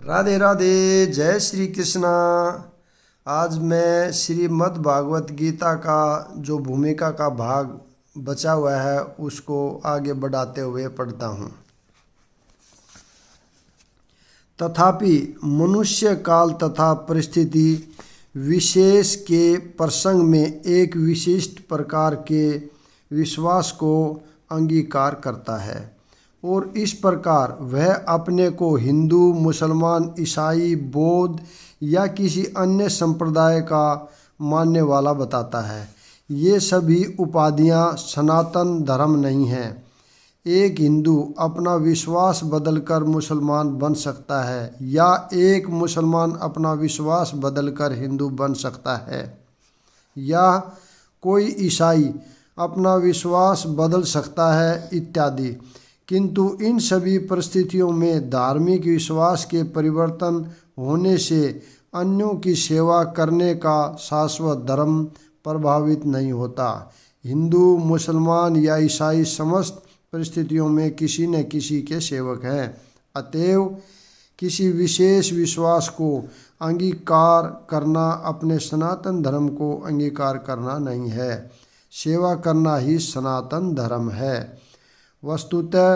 राधे राधे, जय श्री कृष्णा। आज मैं श्रीमद् भागवत गीता का जो भूमिका का भाग बचा हुआ है उसको आगे बढ़ाते हुए पढ़ता हूँ। तथापि मनुष्य काल तथा परिस्थिति विशेष के प्रसंग में एक विशिष्ट प्रकार के विश्वास को अंगीकार करता है और इस प्रकार वह अपने को हिंदू, मुसलमान, ईसाई, बौद्ध या किसी अन्य संप्रदाय का मानने वाला बताता है। ये सभी उपाधियां सनातन धर्म नहीं हैं। एक हिंदू अपना विश्वास बदलकर मुसलमान बन सकता है या एक मुसलमान अपना विश्वास बदलकर हिंदू बन सकता है या कोई ईसाई अपना विश्वास बदल सकता है इत्यादि। किंतु इन सभी परिस्थितियों में धार्मिक विश्वास के परिवर्तन होने से अन्यों की सेवा करने का शाश्वत धर्म प्रभावित नहीं होता। हिंदू, मुसलमान या ईसाई समस्त परिस्थितियों में किसी न किसी के सेवक हैं। अतएव किसी विशेष विश्वास को अंगीकार करना अपने सनातन धर्म को अंगीकार करना नहीं है। सेवा करना ही सनातन धर्म है। वस्तुतः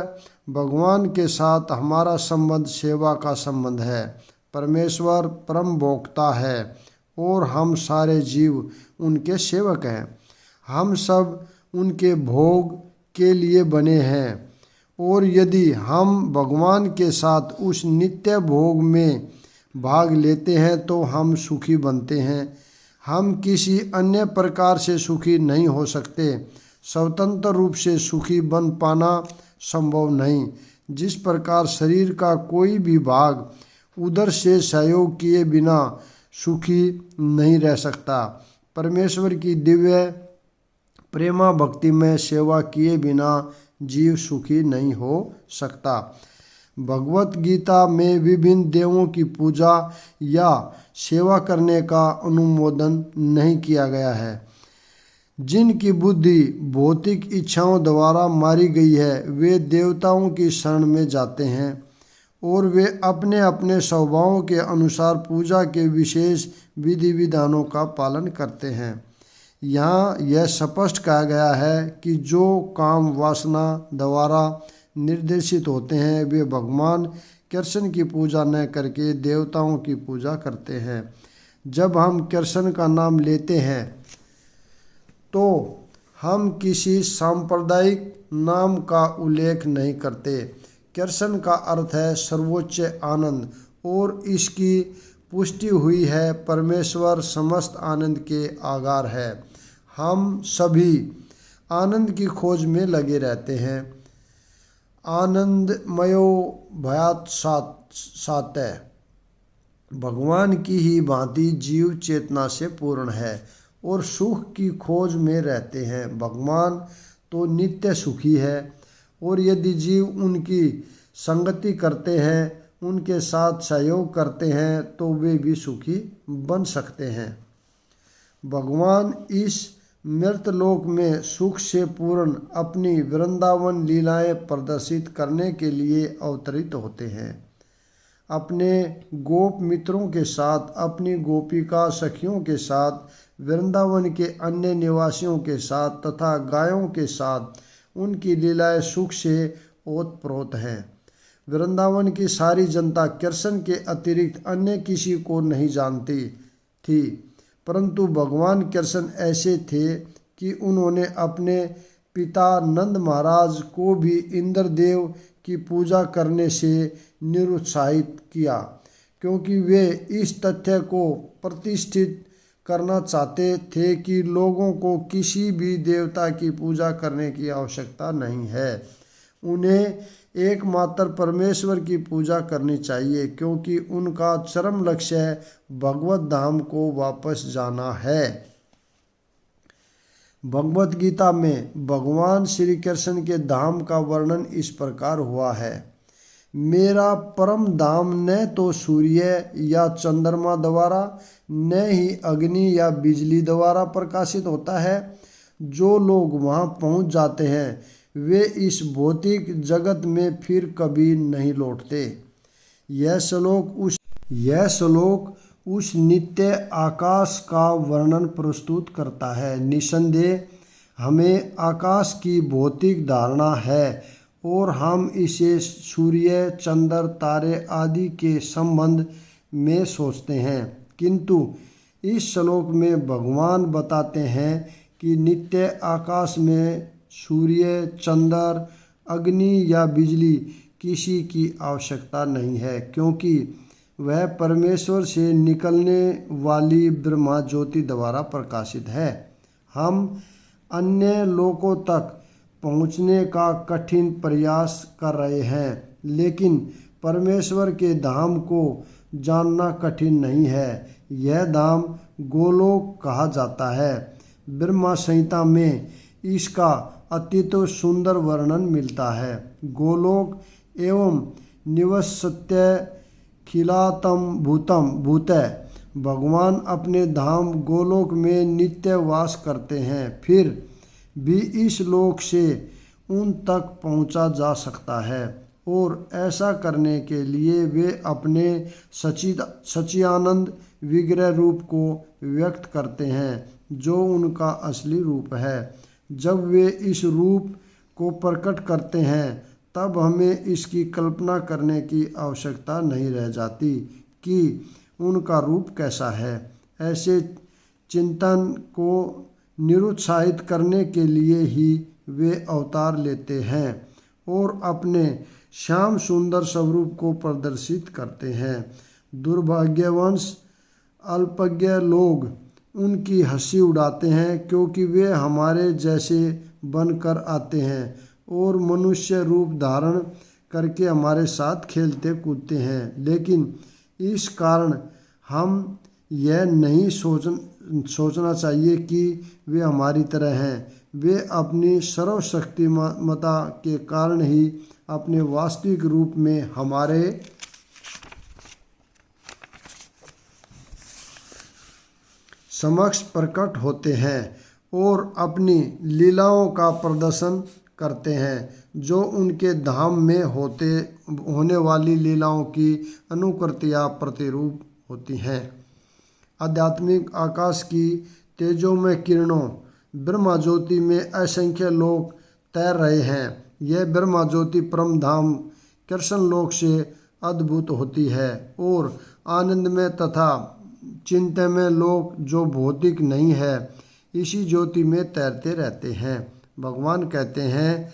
भगवान के साथ हमारा संबंध सेवा का संबंध है। परमेश्वर परम भोक्ता है और हम सारे जीव उनके सेवक हैं। हम सब उनके भोग के लिए बने हैं और यदि हम भगवान के साथ उस नित्य भोग में भाग लेते हैं तो हम सुखी बनते हैं। हम किसी अन्य प्रकार से सुखी नहीं हो सकते। स्वतंत्र रूप से सुखी बन पाना संभव नहीं। जिस प्रकार शरीर का कोई भी भाग उधर से सहयोग किए बिना सुखी नहीं रह सकता, परमेश्वर की दिव्य प्रेमा भक्ति में सेवा किए बिना जीव सुखी नहीं हो सकता। भगवत गीता में विभिन्न देवों की पूजा या सेवा करने का अनुमोदन नहीं किया गया है। जिनकी बुद्धि भौतिक इच्छाओं द्वारा मारी गई है वे देवताओं की शरण में जाते हैं और वे अपने अपने स्वभावों के अनुसार पूजा के विशेष विधि विधानों का पालन करते हैं। यहाँ यह स्पष्ट कहा गया है कि जो काम वासना द्वारा निर्देशित होते हैं वे भगवान कृष्ण की पूजा न करके देवताओं की पूजा करते हैं। जब हम कृष्ण का नाम लेते हैं तो हम किसी सांप्रदायिक नाम का उल्लेख नहीं करते। कृष्ण का अर्थ है सर्वोच्च आनंद और इसकी पुष्टि हुई है परमेश्वर समस्त आनंद के आगार है। हम सभी आनंद की खोज में लगे रहते हैं। आनंदमयो भयात सातः भगवान की ही भांति जीव चेतना से पूर्ण है और सुख की खोज में रहते हैं। भगवान तो नित्य सुखी है और यदि जीव उनकी संगति करते हैं, उनके साथ सहयोग करते हैं तो वे भी सुखी बन सकते हैं। भगवान इस मृतलोक में सुख से पूर्ण अपनी वृंदावन लीलाएं प्रदर्शित करने के लिए अवतरित होते हैं। अपने गोप मित्रों के साथ, अपनी गोपिका सखियों के साथ, वृंदावन के अन्य निवासियों के साथ तथा गायों के साथ उनकी लीलाएं सुख से ओतप्रोत हैं। वृंदावन की सारी जनता कृष्ण के अतिरिक्त अन्य किसी को नहीं जानती थी, परंतु भगवान कृष्ण ऐसे थे कि उन्होंने अपने पिता नंद महाराज को भी इंद्रदेव की पूजा करने से निरुत्साहित किया, क्योंकि वे इस तथ्य को प्रतिष्ठित करना चाहते थे कि लोगों को किसी भी देवता की पूजा करने की आवश्यकता नहीं है। उन्हें एकमात्र परमेश्वर की पूजा करनी चाहिए, क्योंकि उनका चरम लक्ष्य भगवत धाम को वापस जाना है। भगवत गीता में भगवान श्री कृष्ण के धाम का वर्णन इस प्रकार हुआ है। मेरा परम धाम न तो सूर्य या चंद्रमा द्वारा न ही अग्नि या बिजली द्वारा प्रकाशित होता है। जो लोग वहां पहुंच जाते हैं वे इस भौतिक जगत में फिर कभी नहीं लौटते। यह श्लोक उस नित्य आकाश का वर्णन प्रस्तुत करता है। निसंदेह हमें आकाश की भौतिक धारणा है और हम इसे सूर्य, चंद्र, तारे आदि के संबंध में सोचते हैं, किंतु इस श्लोक में भगवान बताते हैं कि नित्य आकाश में सूर्य, चंद्र, अग्नि या बिजली किसी की आवश्यकता नहीं है, क्योंकि वह परमेश्वर से निकलने वाली ब्रह्मा ज्योति द्वारा प्रकाशित है। हम अन्य लोकों तक पहुँचने का कठिन प्रयास कर रहे हैं, लेकिन परमेश्वर के धाम को जानना कठिन नहीं है। यह धाम गोलोक कहा जाता है। ब्रह्मा संहिता में इसका अत्यंत सुंदर वर्णन मिलता है। गोलोक एवं निवसत्य खिलातम भूतम भूतय, भगवान अपने धाम गोलोक में नित्य वास करते हैं, फिर भी इस लोक से उन तक पहुंचा जा सकता है और ऐसा करने के लिए वे अपने सच्चिदानंद विग्रह रूप को व्यक्त करते हैं, जो उनका असली रूप है। जब वे इस रूप को प्रकट करते हैं तब हमें इसकी कल्पना करने की आवश्यकता नहीं रह जाती कि उनका रूप कैसा है। ऐसे चिंतन को निरुत्साहित करने के लिए ही वे अवतार लेते हैं और अपने श्याम सुंदर स्वरूप को प्रदर्शित करते हैं। दुर्भाग्यवश अल्पज्ञ लोग उनकी हंसी उड़ाते हैं, क्योंकि वे हमारे जैसे बनकर आते हैं और मनुष्य रूप धारण करके हमारे साथ खेलते कूदते हैं, लेकिन इस कारण हम यह नहीं सोचना चाहिए कि वे हमारी तरह हैं। वे अपनी सर्वशक्तिमता के कारण ही अपने वास्तविक रूप में हमारे समक्ष प्रकट होते हैं और अपनी लीलाओं का प्रदर्शन करते हैं, जो उनके धाम में होने वाली लीलाओं की अनुकृति या प्रतिरूप होती हैं। आध्यात्मिक आकाश की तेजोमय किरणों ब्रह्मा ज्योति में असंख्य लोग तैर रहे हैं। यह ब्रह्मा ज्योति परम धाम कृष्ण लोक से अद्भुत होती है और आनंद में तथा चिंतनमय लोक जो भौतिक नहीं है, इसी ज्योति में तैरते रहते हैं। भगवान कहते हैं,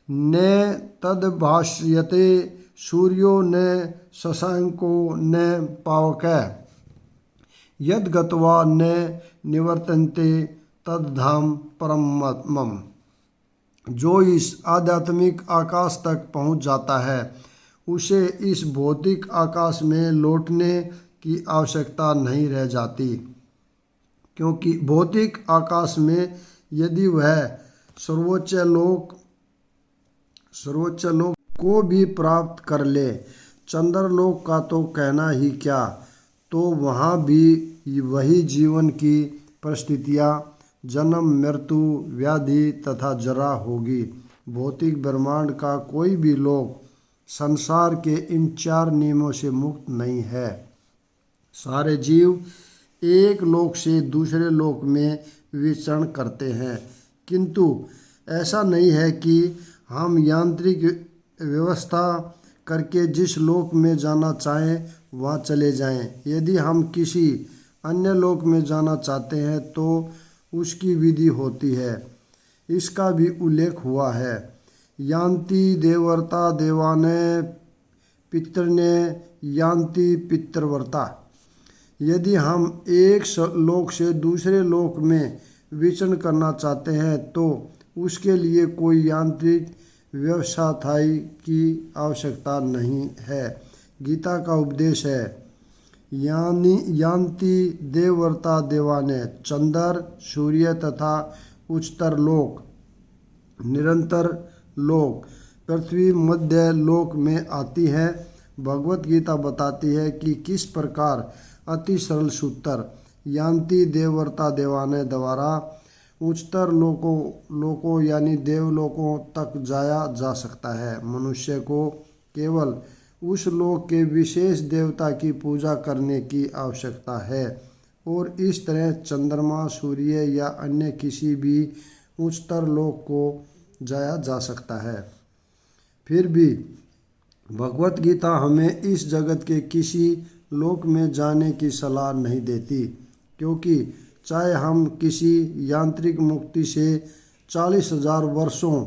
न तद्भाष्यते सूर्यो न शशांको न पावकः यद गत्वा न निवर्तन्ते तद्धाम परमम्। जो इस आध्यात्मिक आकाश तक पहुंच जाता है, उसे इस भौतिक आकाश में लौटने की आवश्यकता नहीं रह जाती, क्योंकि भौतिक आकाश में यदि वह सर्वोच्च लोक को भी प्राप्त कर ले, चंद्रलोक का तो कहना ही क्या, तो वहाँ भी वही जीवन की परिस्थितियाँ, जन्म, मृत्यु, व्याधि तथा जरा होगी। भौतिक ब्रह्मांड का कोई भी लोक संसार के इन चार नियमों से मुक्त नहीं है। सारे जीव एक लोक से दूसरे लोक में विचरण करते हैं, किंतु ऐसा नहीं है कि हम यांत्रिक व्यवस्था करके जिस लोक में जाना चाहें वहाँ चले जाएं। यदि हम किसी अन्य लोक में जाना चाहते हैं तो उसकी विधि होती है। इसका भी उल्लेख हुआ है। यान्ति देवर्ता देवाने पितृने यान्ति पितृवर्ता। यदि हम एक लोक से दूसरे लोक में विचरण करना चाहते हैं तो उसके लिए कोई यांत्रिक व्यवस्था की आवश्यकता नहीं है। गीता का उपदेश है, यान्ति देवर्ता देवाने, चंद्र, सूर्य तथा उच्चतर लोक, निरंतर लोक, पृथ्वी मध्य लोक में आती है। भगवत गीता बताती है कि किस प्रकार अति सरल सूत्र यान्ति देवर्ता देवाने द्वारा उच्चतर लोकों यानी देवलोकों तक जाया जा सकता है। मनुष्य को केवल उस लोक के विशेष देवता की पूजा करने की आवश्यकता है और इस तरह चंद्रमा, सूर्य या अन्य किसी भी उच्चतर लोक को जाया जा सकता है। फिर भी भगवत गीता हमें इस जगत के किसी लोक में जाने की सलाह नहीं देती, क्योंकि चाहे हम किसी यांत्रिक मुक्ति से 40,000 वर्षों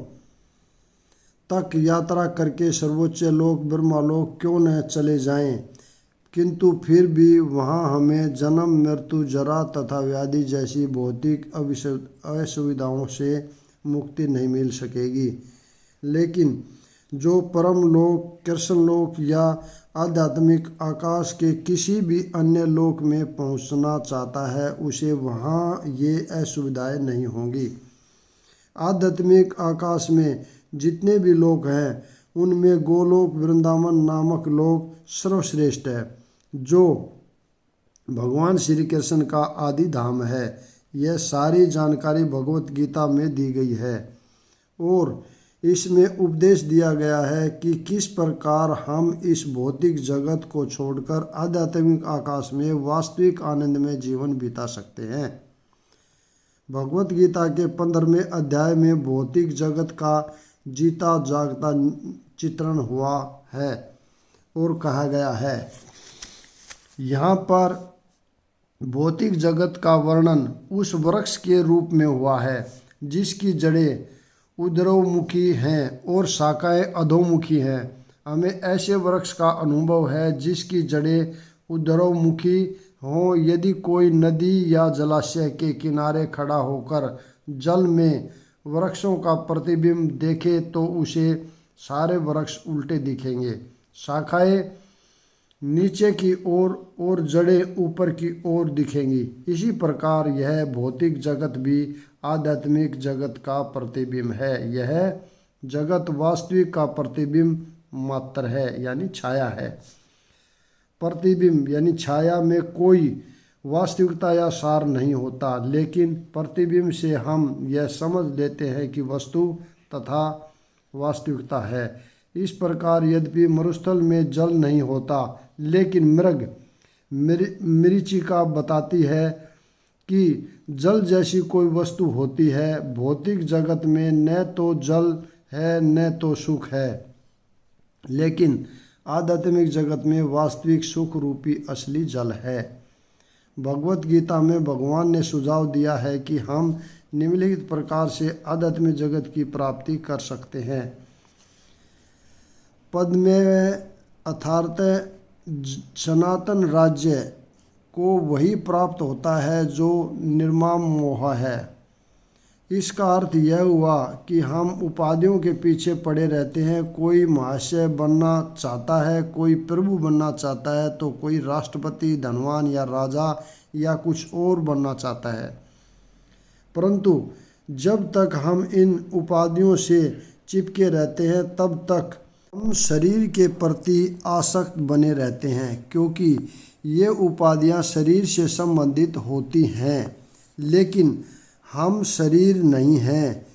तक यात्रा करके सर्वोच्च लोक ब्रह्मलोक क्यों न चले जाएं, किंतु फिर भी वहाँ हमें जन्म, मृत्यु, जरा तथा व्याधि जैसी भौतिक असुविधाओं से मुक्ति नहीं मिल सकेगी। लेकिन जो परम लोक, कृष्ण लोक या आध्यात्मिक आकाश के किसी भी अन्य लोक में पहुंचना चाहता है, उसे वहाँ ये असुविधाएं नहीं होंगी। आध्यात्मिक आकाश में जितने भी लोक हैं, उनमें गोलोक वृंदावन नामक लोक सर्वश्रेष्ठ है, जो भगवान श्री कृष्ण का आदि धाम है। यह सारी जानकारी भगवत गीता में दी गई है और इसमें उपदेश दिया गया है कि किस प्रकार हम इस भौतिक जगत को छोड़कर आध्यात्मिक आकाश में वास्तविक आनंद में जीवन बिता सकते हैं। भगवत गीता के 15वें अध्याय में भौतिक जगत का जीता जागता चित्रण हुआ है और कहा गया है, यहाँ पर भौतिक जगत का वर्णन उस वृक्ष के रूप में हुआ है जिसकी जड़ें ऊर्ध्वमुखी हैं और शाखाएं अधोमुखी हैं। हमें ऐसे वृक्ष का अनुभव है जिसकी जड़ें ऊर्ध्वमुखी हों। यदि कोई नदी या जलाशय के किनारे खड़ा होकर जल में वृक्षों का प्रतिबिंब देखे तो उसे सारे वृक्ष उल्टे दिखेंगे। शाखाएं नीचे की ओर और जड़ें ऊपर की ओर दिखेंगी। इसी प्रकार यह भौतिक जगत भी आध्यात्मिक जगत का प्रतिबिंब है। यह जगत वास्तविक का प्रतिबिंब मात्र है, यानी छाया है। प्रतिबिंब यानी छाया में कोई वास्तविकता या सार नहीं होता, लेकिन प्रतिबिंब से हम यह समझ लेते हैं कि वस्तु तथा वास्तविकता है। इस प्रकार यद्यपि मरुस्थल में जल नहीं होता, लेकिन मरीचिका बताती है कि जल जैसी कोई वस्तु होती है। भौतिक जगत में न तो जल है न तो सुख है, लेकिन आध्यात्मिक जगत में वास्तविक सुख रूपी असली जल है। भगवत गीता में भगवान ने सुझाव दिया है कि हम निम्नलिखित प्रकार से आध्यात्मिक जगत की प्राप्ति कर सकते हैं। पद में अर्थात सनातन राज्य को वही प्राप्त होता है जो निर्मम मोह है। इसका अर्थ यह हुआ कि हम उपाधियों के पीछे पड़े रहते हैं। कोई महाशय बनना चाहता है, कोई प्रभु बनना चाहता है, तो कोई राष्ट्रपति, धनवान या राजा या कुछ और बनना चाहता है। परंतु जब तक हम इन उपाधियों से चिपके रहते हैं, तब तक हम शरीर के प्रति आसक्त बने रहते हैं, क्योंकि ये उपाधियां शरीर से संबंधित होती हैं, लेकिन हम शरीर नहीं हैं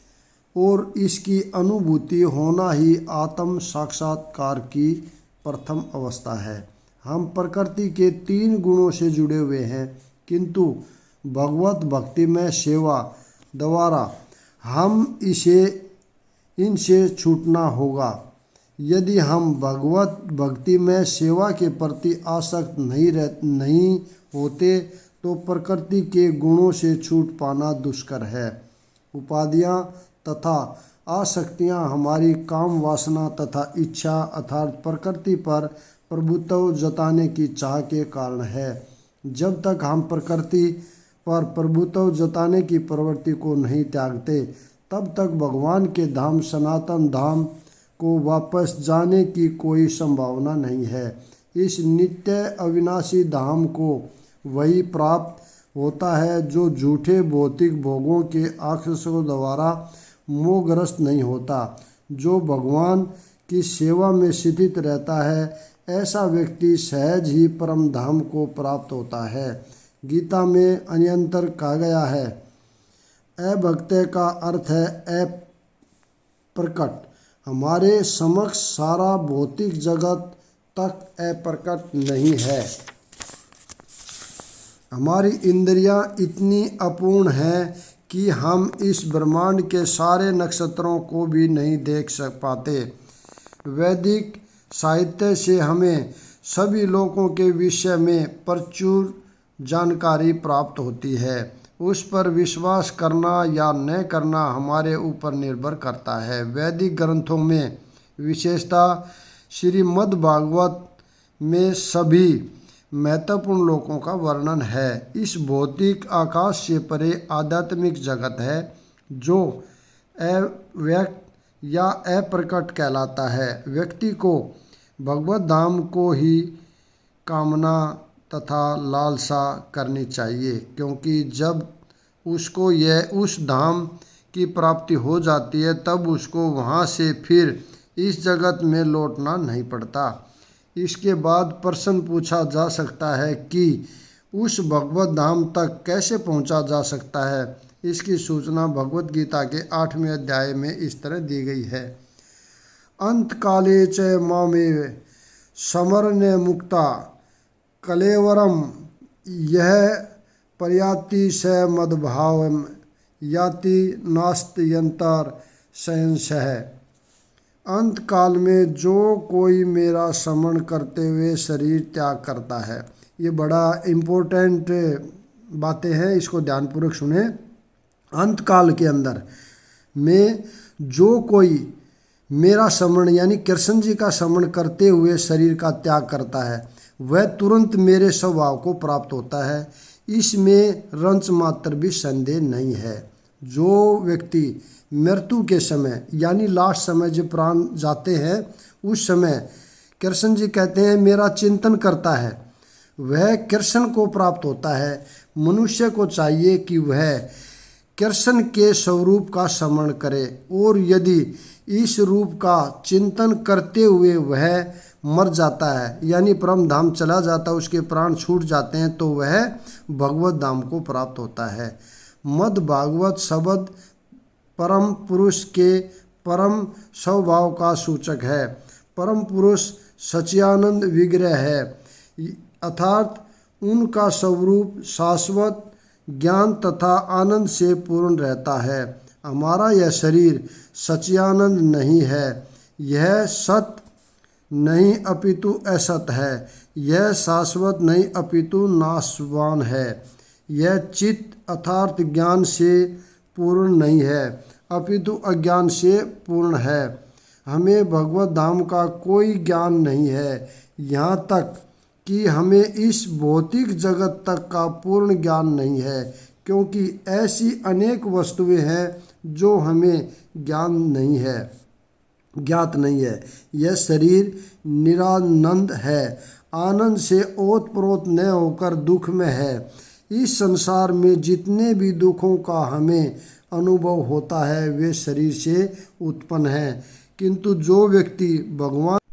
और इसकी अनुभूति होना ही आत्म साक्षात्कार की प्रथम अवस्था है। हम प्रकृति के 3 गुणों से जुड़े हुए हैं, किंतु भगवत भक्ति में सेवा द्वारा हम इनसे छूटना होगा। यदि हम भगवत भक्ति में सेवा के प्रति आसक्त नहीं होते तो प्रकृति के गुणों से छूट पाना दुष्कर है। उपाधियां तथा आसक्तियां हमारी काम वासना तथा इच्छा अर्थात प्रकृति पर प्रभुत्व जताने की चाह के कारण है। जब तक हम प्रकृति पर प्रभुत्व जताने की प्रवृत्ति को नहीं त्यागते, तब तक भगवान के धाम सनातन धाम को वापस जाने की कोई संभावना नहीं है। इस नित्य अविनाशी धाम को वही प्राप्त होता है जो झूठे भौतिक भोगों के आकर्षण द्वारा मोहग्रस्त नहीं होता। जो भगवान की सेवा में स्थित रहता है, ऐसा व्यक्ति सहज ही परम धाम को प्राप्त होता है। गीता में अन्यंतर कहा गया है, अभक्त का अर्थ है अप्रकट। हमारे समक्ष सारा भौतिक जगत तक अप्रकट नहीं है। हमारी इंद्रियां इतनी अपूर्ण हैं कि हम इस ब्रह्मांड के सारे नक्षत्रों को भी नहीं देख पाते। वैदिक साहित्य से हमें सभी लोगों के विषय में प्रचुर जानकारी प्राप्त होती है। उस पर विश्वास करना या न करना हमारे ऊपर निर्भर करता है। वैदिक ग्रंथों में विशेषतः श्रीमद् भागवत में सभी महत्वपूर्ण लोकों का वर्णन है। इस भौतिक आकाश से परे आध्यात्मिक जगत है जो अव्यक्त या अप्रकट कहलाता है। व्यक्ति को भगवत धाम को ही कामना तथा लालसा करनी चाहिए, क्योंकि जब उसको यह उस धाम की प्राप्ति हो जाती है तब उसको वहाँ से फिर इस जगत में लौटना नहीं पड़ता। इसके बाद प्रश्न पूछा जा सकता है कि उस भगवत धाम तक कैसे पहुँचा जा सकता है। इसकी सूचना भगवत गीता के 8वें अध्याय में इस तरह दी गई है। अंत काले च मामेव समरण्य मुक्ता कलेवरम यह प्रयाति स मद्भावम याति नास्त्यंतर संशय। अंत काल में जो कोई मेरा स्मरण करते हुए शरीर त्याग करता है। ये बड़ा इम्पोर्टेंट बातें हैं, इसको ध्यानपूर्वक सुने। अंत काल के अंदर में जो कोई मेरा स्मरण यानी कृष्ण जी का स्मरण करते हुए शरीर का त्याग करता है वह तुरंत मेरे स्वभाव को प्राप्त होता है। इसमें रंच मात्र भी संदेह नहीं है। जो व्यक्ति मृत्यु के समय यानी लास्ट समय जब प्राण जाते हैं उस समय कृष्ण जी कहते हैं मेरा चिंतन करता है वह कृष्ण को प्राप्त होता है। मनुष्य को चाहिए कि वह कृष्ण के स्वरूप का स्मरण करे, और यदि इस रूप का चिंतन करते हुए वह मर जाता है यानी परम धाम चला जाता है, उसके प्राण छूट जाते हैं, तो वह भगवत धाम को प्राप्त होता है। मद भागवत शब्द परम पुरुष के परम स्वभाव का सूचक है। परम पुरुष सच्चिदानंद विग्रह है, अर्थात उनका स्वरूप शाश्वत ज्ञान तथा आनंद से पूर्ण रहता है। हमारा यह शरीर सच्चिदानंद नहीं है, यह सत नहीं अपितु असत है, यह शाश्वत नहीं अपितु नाशवान है, यह चित्त अर्थात ज्ञान से पूर्ण नहीं है अपितु अज्ञान से पूर्ण है। हमें भगवत धाम का कोई ज्ञान नहीं है, यहाँ तक कि हमें इस भौतिक जगत तक का पूर्ण ज्ञान नहीं है, क्योंकि ऐसी अनेक वस्तुएं हैं जो हमें ज्ञात नहीं है। यह शरीर निरानंद है, आनंद से ओतप्रोत न होकर दुख में है। इस संसार में जितने भी दुखों का हमें अनुभव होता है वे शरीर से उत्पन्न हैं, किंतु जो व्यक्ति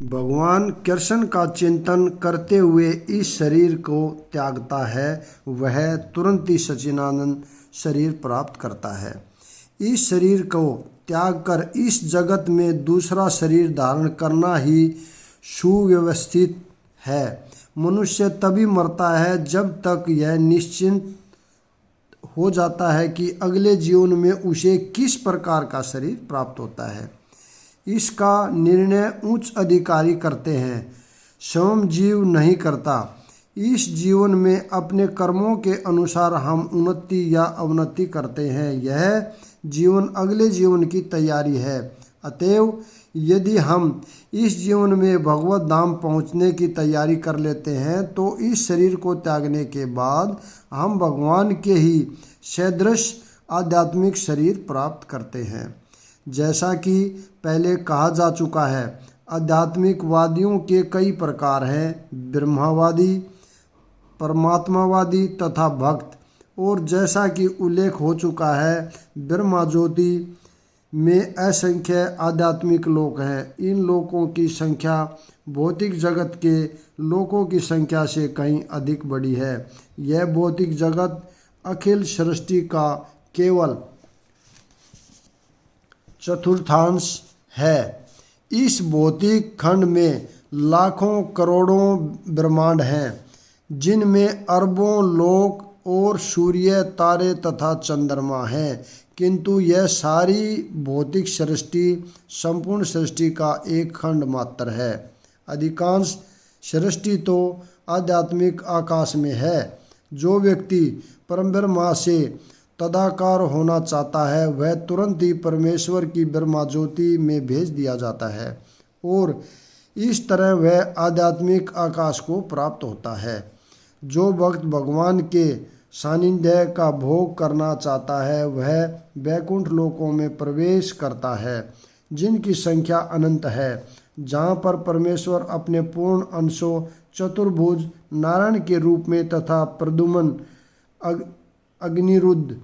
भगवान कृष्ण का चिंतन करते हुए इस शरीर को त्यागता है वह तुरंत ही सच्चिदानंद शरीर प्राप्त करता है। इस शरीर को त्याग कर इस जगत में दूसरा शरीर धारण करना ही सुव्यवस्थित है। मनुष्य तभी मरता है जब तक यह निश्चिंत हो जाता है कि अगले जीवन में उसे किस प्रकार का शरीर प्राप्त होता है। इसका निर्णय उच्च अधिकारी करते हैं, स्वयं जीव नहीं करता। इस जीवन में अपने कर्मों के अनुसार हम उन्नति या अवनति करते हैं। यह जीवन अगले जीवन की तैयारी है। अतएव यदि हम इस जीवन में भगवत धाम पहुँचने की तैयारी कर लेते हैं तो इस शरीर को त्यागने के बाद हम भगवान के ही सदृश आध्यात्मिक शरीर प्राप्त करते हैं। जैसा कि पहले कहा जा चुका है, आध्यात्मिकवादियों के कई प्रकार हैं, ब्रह्मवादी, परमात्मावादी तथा भक्त। और जैसा कि उल्लेख हो चुका है, ब्रह्मा ज्योति में असंख्य आध्यात्मिक लोक हैं। इन लोकों की संख्या भौतिक जगत के लोकों की संख्या से कहीं अधिक बड़ी है। यह भौतिक जगत अखिल सृष्टि का केवल चतुर्थांश है। इस भौतिक खंड में लाखों करोड़ों ब्रह्मांड हैं, जिनमें अरबों लोक और सूर्य, तारे तथा चंद्रमा हैं, किंतु यह सारी भौतिक सृष्टि संपूर्ण सृष्टि का एक खंड मात्र है। अधिकांश सृष्टि तो आध्यात्मिक आकाश में है। जो व्यक्ति परम ब्रह्मा से तदाकार होना चाहता है वह तुरंत ही परमेश्वर की ब्रह्मा ज्योति में भेज दिया जाता है और इस तरह वह आध्यात्मिक आकाश को प्राप्त होता है। जो भक्त भगवान के सानिध्य का भोग करना चाहता है वह वैकुंठ लोकों में प्रवेश करता है, जिनकी संख्या अनंत है, जहाँ पर परमेश्वर अपने पूर्ण अंशों चतुर्भुज नारायण के रूप में तथा प्रद्युम्न, अग्निरुद्ध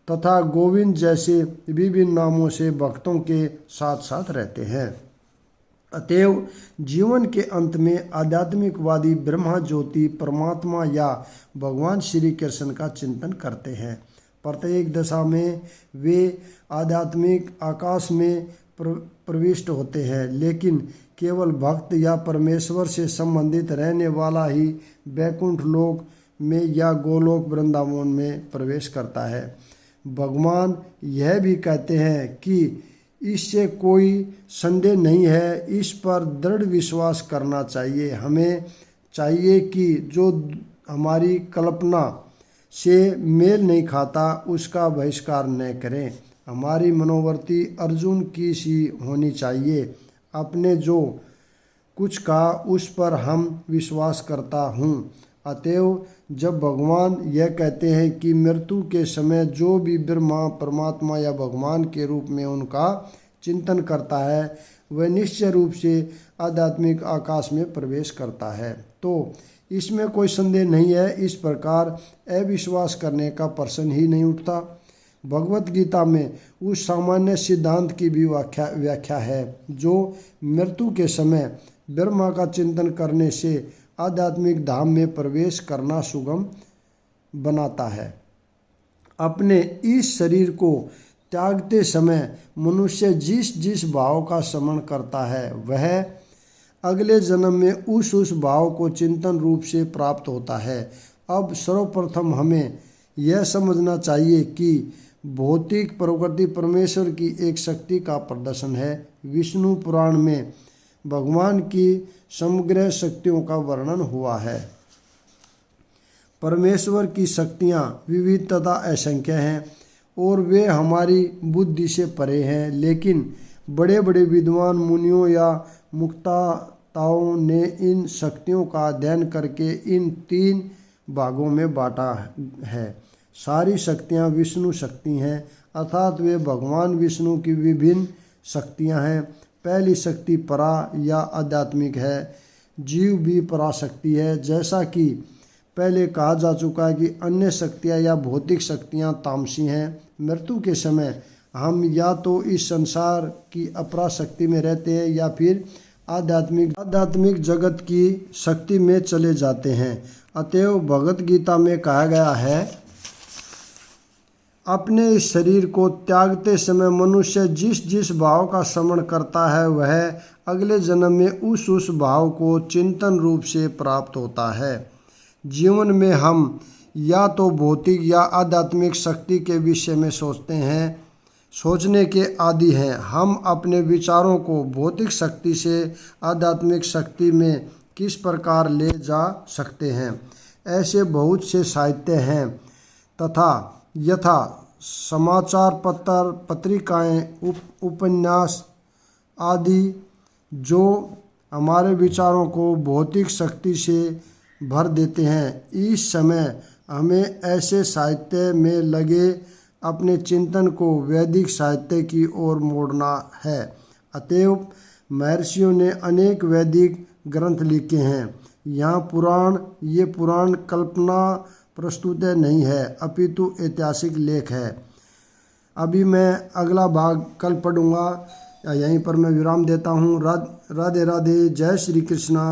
तथा गोविंद जैसे विभिन्न नामों से भक्तों के साथ साथ रहते हैं। अतएव जीवन के अंत में आध्यात्मिकवादी ब्रह्मा ज्योति, परमात्मा या भगवान श्री कृष्ण का चिंतन करते हैं। प्रत्येक दशा में वे आध्यात्मिक आकाश में प्रविष्ट होते हैं, लेकिन केवल भक्त या परमेश्वर से संबंधित रहने वाला ही वैकुंठ लोक में या गोलोक वृंदावन में प्रवेश करता है। भगवान यह भी कहते हैं कि इससे कोई संदेह नहीं है, इस पर दृढ़ विश्वास करना चाहिए। हमें चाहिए कि जो हमारी कल्पना से मेल नहीं खाता उसका बहिष्कार न करें। हमारी मनोवृत्ति अर्जुन की सी होनी चाहिए। अपने जो कुछ कहा उस पर हम विश्वास करता हूँ। अतएव जब भगवान यह कहते हैं कि मृत्यु के समय जो भी ब्रह्मा, परमात्मा या भगवान के रूप में उनका चिंतन करता है वह निश्चय रूप से आध्यात्मिक आकाश में प्रवेश करता है, तो इसमें कोई संदेह नहीं है। इस प्रकार अविश्वास करने का प्रश्न ही नहीं उठता। भगवत गीता में उस सामान्य सिद्धांत की भी व्याख्या है जो मृत्यु के समय ब्रह्मा का चिंतन करने से आध्यात्मिक धाम में प्रवेश करना सुगम बनाता है। अपने इस शरीर को त्यागते समय मनुष्य जिस जिस भाव का स्मरण करता है वह अगले जन्म में उस भाव को चिंतन रूप से प्राप्त होता है। अब सर्वप्रथम हमें यह समझना चाहिए कि भौतिक प्रकृति परमेश्वर की एक शक्ति का प्रदर्शन है। विष्णु पुराण में भगवान की समग्र शक्तियों का वर्णन हुआ है। परमेश्वर की शक्तियाँ विविध तथा असंख्य हैं और वे हमारी बुद्धि से परे हैं, लेकिन बड़े बड़े विद्वान मुनियों या मुक्ताताओं ने इन शक्तियों का अध्ययन करके इन 3 भागों में बांटा है। सारी शक्तियाँ विष्णु शक्ति हैं, अर्थात वे भगवान विष्णु की विभिन्न शक्तियाँ हैं। पहली शक्ति परा या आध्यात्मिक है। जीव भी पराशक्ति है। जैसा कि पहले कहा जा चुका है कि अन्य शक्तियाँ या भौतिक शक्तियाँ तामसी हैं। मृत्यु के समय हम या तो इस संसार की अपराशक्ति में रहते हैं या फिर आध्यात्मिक जगत की शक्ति में चले जाते हैं। अतएव भगवत गीता में कहा गया है, अपने इस शरीर को त्यागते समय मनुष्य जिस जिस भाव का स्मरण करता है वह अगले जन्म में उस भाव को चिंतन रूप से प्राप्त होता है। जीवन में हम या तो भौतिक या आध्यात्मिक शक्ति के विषय में सोचते हैं, सोचने के आदी हैं। हम अपने विचारों को भौतिक शक्ति से आध्यात्मिक शक्ति में किस प्रकार ले जा सकते हैं। ऐसे बहुत से साहित्य हैं तथा यथा समाचार पत्र, पत्रिकाएं, उपन्यास आदि जो हमारे विचारों को भौतिक शक्ति से भर देते हैं। इस समय हमें ऐसे साहित्य में लगे अपने चिंतन को वैदिक साहित्य की ओर मोड़ना है। अतएव महर्षियों ने अनेक वैदिक ग्रंथ लिखे हैं। ये पुराण कल्पना प्रस्तुत नहीं है, अपितु ऐतिहासिक लेख है। अभी मैं अगला भाग कल पढ़ूंगा। यहीं पर मैं विराम देता हूँ। राधे राधे। जय श्री कृष्णा।